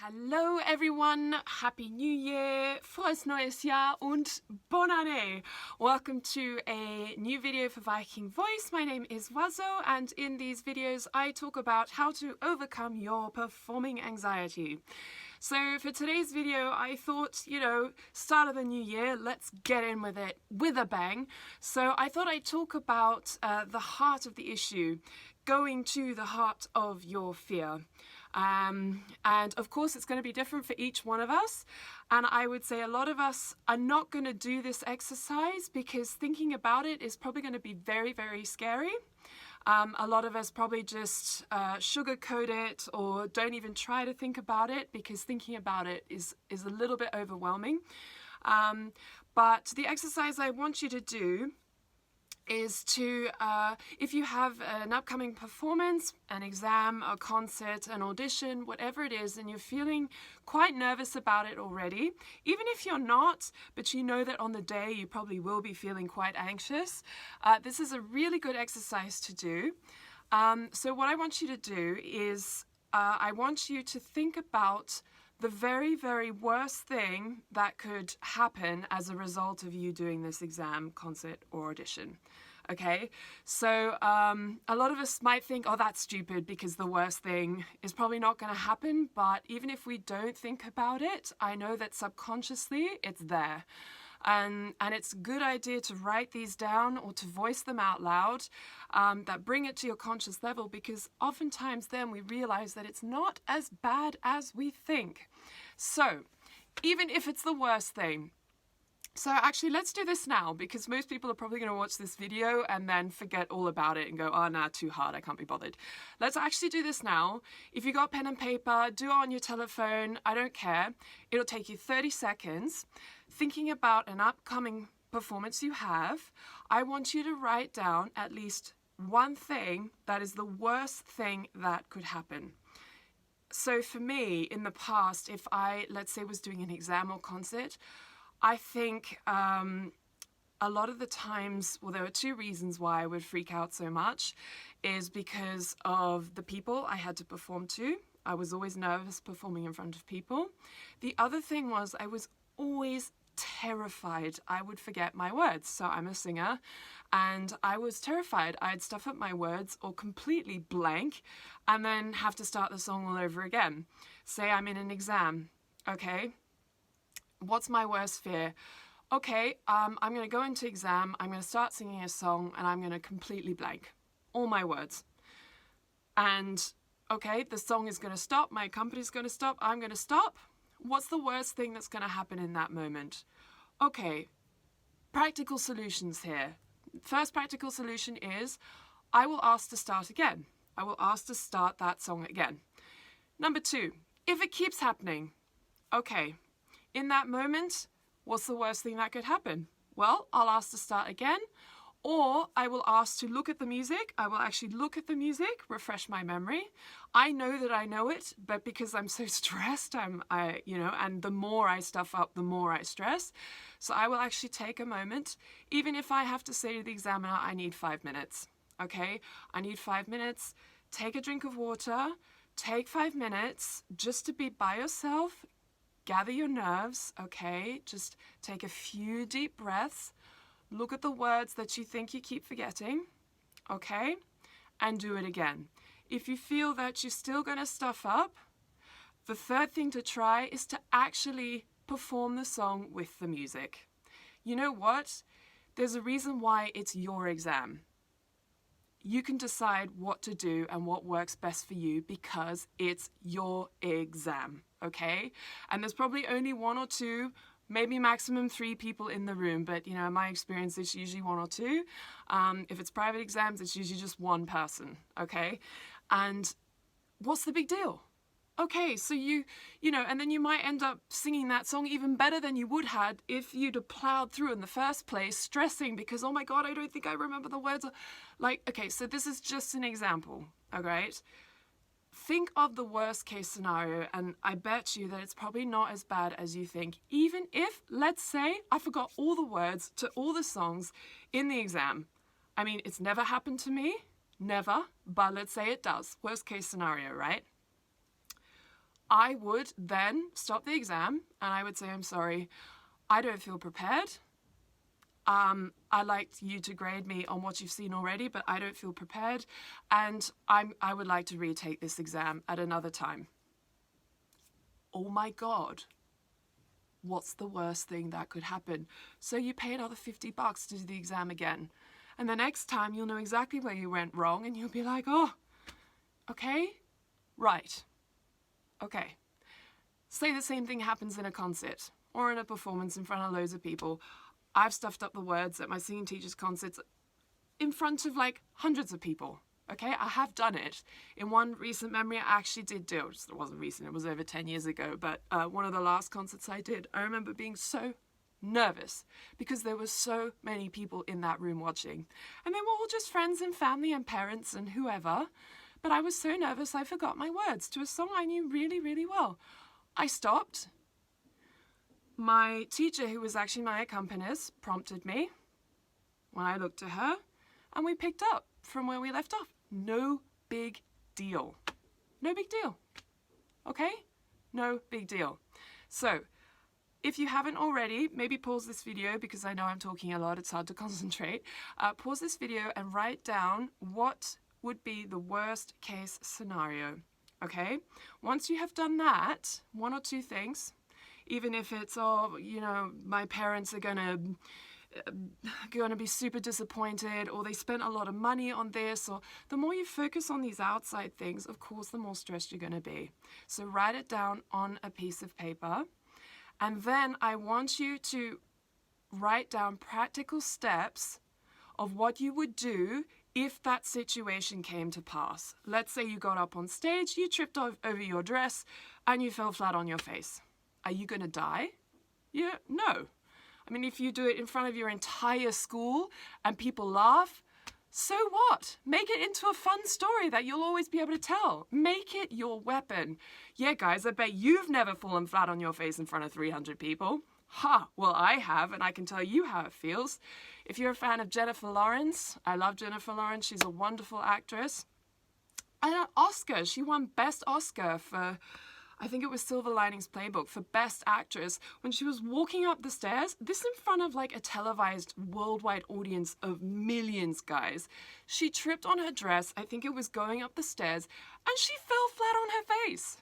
Hello everyone, Happy New Year, frohes neues Jahr und bonne année. Welcome to a new video for Vikingvoice. My name is Voiseau, and in these videos I talk about how to overcome your performing anxiety. So for today's video, I thought, start of the new year, let's get in with it with a bang. So I thought I'd talk about the heart of the issue, going to the heart of your fear. And of course it's going to be different for each one of us, and I would say a lot of us are not going to do this exercise because thinking about it is probably going to be very, very scary. A lot of us probably just sugarcoat it or don't even try to think about it because thinking about it is a little bit overwhelming. But the exercise I want you to do is to, if you have an upcoming performance, an exam, a concert, an audition, whatever it is, and you're feeling quite nervous about it already, even if you're not, but you know that on the day you probably will be feeling quite anxious, this is a really good exercise to do. So what I want you to do is, I want you to think about the very, very worst thing that could happen as a result of you doing this exam, concert, or audition. Okay, so a lot of us might think, oh, that's stupid because the worst thing is probably not going to happen. But even if we don't think about it, I know that subconsciously it's there. And it's a good idea to write these down or to voice them out loud, that bring it to your conscious level, because oftentimes then we realize that it's not as bad as we think. So even if it's the worst thing, so actually let's do this now, because most people are probably going to watch this video and then forget all about it and go, oh, nah, too hard, I can't be bothered. Let's actually do this now. If you got pen and paper, do it on your telephone, I don't care. It'll take you 30 seconds. Thinking about an upcoming performance you have, I want you to write down at least one thing that is the worst thing that could happen. So for me, in the past, if I, let's say, was doing an exam or concert, I think a lot of the times, well, there were two reasons why I would freak out so much, is because of the people I had to perform to. I was always nervous performing in front of people. The other thing was I was always terrified I would forget my words. So I'm a singer and I was terrified I'd stuff up my words or completely blank and then have to start the song all over again. Say I'm in an exam, okay? What's my worst fear? Okay, I'm going to go into exam, I'm going to start singing a song and I'm going to completely blank all my words. And okay, the song is going to stop, my company's going to stop, I'm going to stop. What's the worst thing that's going to happen in that moment? Okay, practical solutions here. First practical solution is I will ask to start again. I will ask to start that song again. Number two, if it keeps happening, okay, in that moment, what's the worst thing that could happen? Well, I'll ask to start again, or I will ask to look at the music. I will actually look at the music, refresh my memory. I know that I know it, but because I'm so stressed, and the more I stuff up, the more I stress. So I will actually take a moment, even if I have to say to the examiner, I need 5 minutes. Okay, I need 5 minutes. Take a drink of water, take 5 minutes just to be by yourself. Gather your nerves, okay? Just take a few deep breaths. Look at the words that you think you keep forgetting, okay? And do it again. If you feel that you're still going to stuff up, the third thing to try is to actually perform the song with the music. You know what? There's a reason why it's your exam. You can decide what to do and what works best for you because it's your exam, okay? And there's probably only one or two, maybe maximum 3 people in the room, but in my experience, it's usually 1 or 2. If it's private exams, it's usually just one person, okay? And what's the big deal? Okay, so and then you might end up singing that song even better than you would have if you'd have plowed through in the first place, stressing because, oh my God, I don't think I remember the words. Okay, so this is just an example, all right? Think of the worst case scenario, and I bet you that it's probably not as bad as you think, even if, let's say, I forgot all the words to all the songs in the exam. I mean, it's never happened to me, never, but let's say it does. Worst case scenario, right? I would then stop the exam and I would say, I'm sorry, I don't feel prepared. I'd like you to grade me on what you've seen already, but I don't feel prepared, and I would like to retake this exam at another time. Oh my God. What's the worst thing that could happen? So you pay another $50 to do the exam again. And the next time you'll know exactly where you went wrong and you'll be like, oh, okay, right, okay. Say the same thing happens in a concert or in a performance in front of loads of people. I've stuffed up the words at my singing teacher's concerts in front of like hundreds of people. Okay, I have done it. In one recent memory, I actually did do it. It wasn't recent, it was over 10 years ago, but one of the last concerts I did, I remember being so nervous because there were so many people in that room watching. And they were all just friends and family and parents and whoever. But I was so nervous I forgot my words to a song I knew really, really well. I stopped. My teacher, who was actually my accompanist, prompted me when I looked at her, and we picked up from where we left off. No big deal. No big deal. Okay? No big deal. So, if you haven't already, maybe pause this video because I know I'm talking a lot, it's hard to concentrate. Pause this video and write down what would be the worst case scenario. Okay? Once you have done that, one or two things, even if it's, oh, you know, my parents are gonna be super disappointed, or they spent a lot of money on this, or the more you focus on these outside things, of course, the more stressed you're gonna be. So write it down on a piece of paper, and then I want you to write down practical steps of what you would do if that situation came to pass. Let's say you got up on stage, you tripped over your dress, and you fell flat on your face. Are you gonna die? Yeah, no. I mean, if you do it in front of your entire school and people laugh, so what? Make it into a fun story that you'll always be able to tell. Make it your weapon. Yeah, guys, I bet you've never fallen flat on your face in front of 300 people. Ha, well, I have, and I can tell you how it feels. If you're a fan of Jennifer Lawrence, I love Jennifer Lawrence. She's a wonderful actress. And an Oscar, she won Best Oscar for, I think it was Silver Linings Playbook, for Best Actress, when she was walking up the stairs, this in front of like a televised worldwide audience of millions, guys. She tripped on her dress, I think it was going up the stairs, and she fell flat on her face.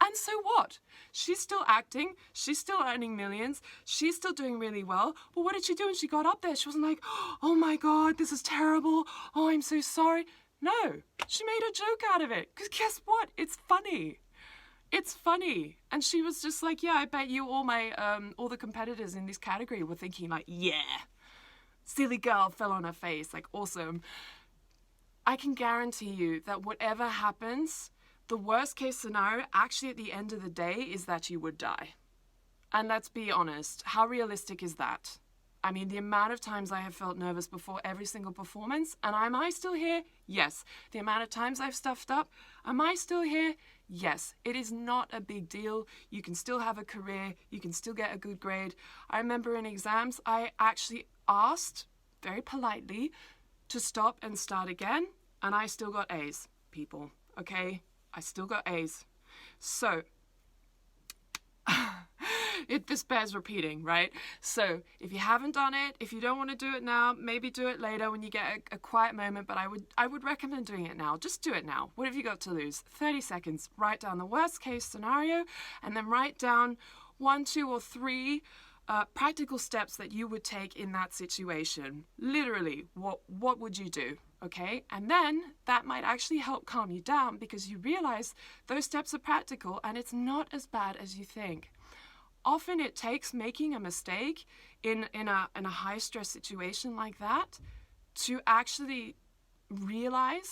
And so what? She's still acting, she's still earning millions, she's still doing really well, but what did she do when she got up there? She wasn't like, oh my God, this is terrible, oh, I'm so sorry. No, she made a joke out of it, because guess what? It's funny. It's funny. And she was just like, yeah, I bet you all the competitors in this category were thinking like, yeah, silly girl fell on her face, like awesome. I can guarantee you that whatever happens, the worst case scenario actually at the end of the day is that you would die. And let's be honest, how realistic is that? I mean, the amount of times I have felt nervous before every single performance, and am I still here? Yes. The amount of times I've stuffed up, am I still here? Yes. It is not a big deal. You can still have a career. You can still get a good grade. I remember in exams, I actually asked, very politely, to stop and start again, and I still got A's, people, okay? I still got A's. So, this bears repeating, right? So if you haven't done it, if you don't want to do it now, maybe do it later when you get a quiet moment, but I would recommend doing it now. Just do it now. What have you got to lose? 30 seconds. Write down the worst case scenario, and then write down 1, 2, or 3 practical steps that you would take in that situation. Literally, what would you do? Okay, and then that might actually help calm you down because you realize those steps are practical and it's not as bad as you think. Often it takes making a mistake in a high stress situation like that to actually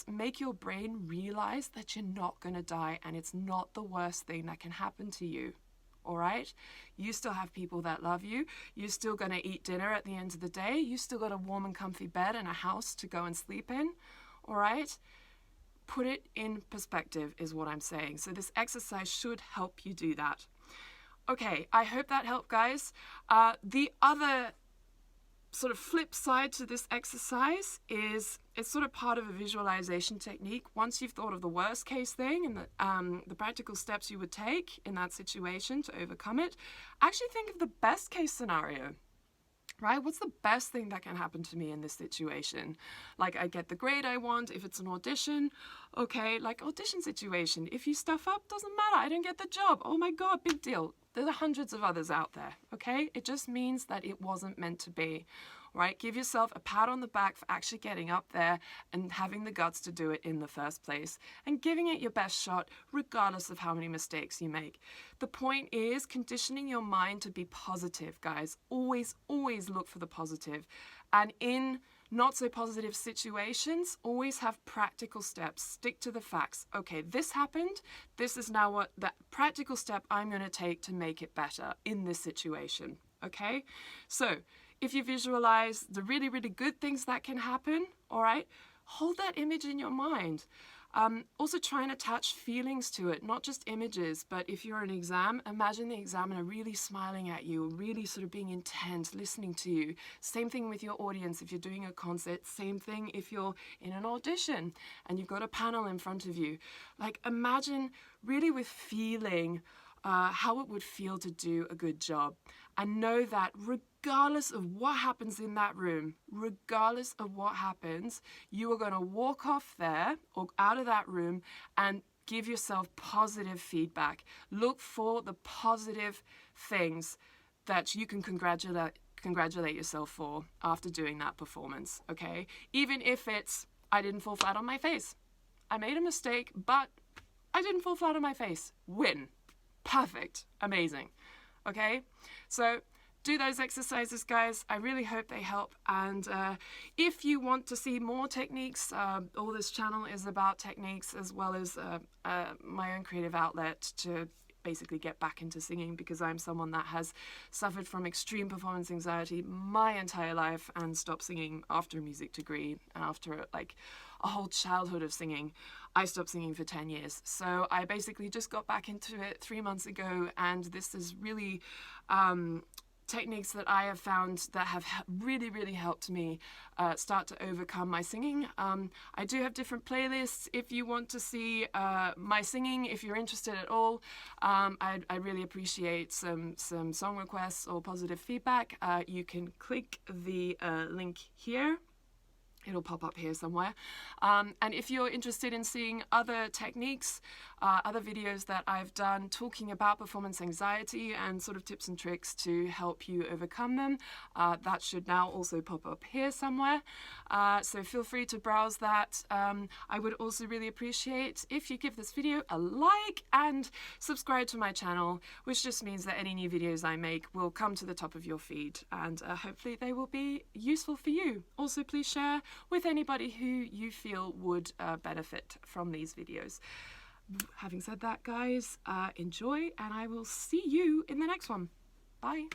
make your brain realize that you're not going to die and it's not the worst thing that can happen to you. All right? You still have people that love you. You're still going to eat dinner at the end of the day. You still got a warm and comfy bed and a house to go and sleep in. All right? Put it in perspective is what I'm saying. So this exercise should help you do that. Okay, I hope that helped, guys. The other sort of flip side to this exercise is it's sort of part of a visualization technique. Once you've thought of the worst case thing and the practical steps you would take in that situation to overcome it, actually think of the best case scenario. Right? What's the best thing that can happen to me in this situation? Like, I get the grade I want. If it's an audition, okay, like audition situation. If you stuff up, doesn't matter. I didn't get the job. Oh my God, big deal. There are hundreds of others out there, okay? It just means that it wasn't meant to be, right? Give yourself a pat on the back for actually getting up there and having the guts to do it in the first place and giving it your best shot regardless of how many mistakes you make. The point is conditioning your mind to be positive, guys. Always, always look for the positive. And in not so positive situations, always have practical steps. Stick to the facts. Okay, this happened. This is now what that practical step I'm going to take to make it better in this situation. Okay, so if you visualize the really, really good things that can happen, all right, hold that image in your mind. Also try and attach feelings to it, not just images, but if you're in an exam, imagine the examiner really smiling at you, really sort of being intense, listening to you. Same thing with your audience if you're doing a concert, same thing if you're in an audition and you've got a panel in front of you. Like, imagine really with feeling how it would feel to do a good job, and know that regardless of what happens in that room, regardless of what happens, you are going to walk off there or out of that room and give yourself positive feedback. Look for the positive things that you can congratulate yourself for after doing that performance, okay? Even if it's, I didn't fall flat on my face. I made a mistake, but I didn't fall flat on my face. Win. Perfect. Amazing. Okay? So do those exercises, guys. I really hope they help. And if you want to see more techniques, all this channel is about techniques as well as my own creative outlet to basically get back into singing, because I'm someone that has suffered from extreme performance anxiety my entire life and stopped singing after a music degree and after like a whole childhood of singing. I stopped singing for 10 years. So I basically just got back into it 3 months ago, and this is really techniques that I have found that have really, really helped me start to overcome my singing. I do have different playlists if you want to see my singing, if you're interested at all. I really appreciate some song requests or positive feedback. You can click the link here. It'll pop up here somewhere. And if you're interested in seeing other techniques, other videos that I've done talking about performance anxiety and sort of tips and tricks to help you overcome them, that should now also pop up here somewhere. So feel free to browse that. I would also really appreciate if you give this video a like and subscribe to my channel, which just means that any new videos I make will come to the top of your feed, and hopefully they will be useful for you. Also, please share with anybody who you feel would benefit from these videos. Having said that, guys, enjoy, and I will see you in the next one. Bye.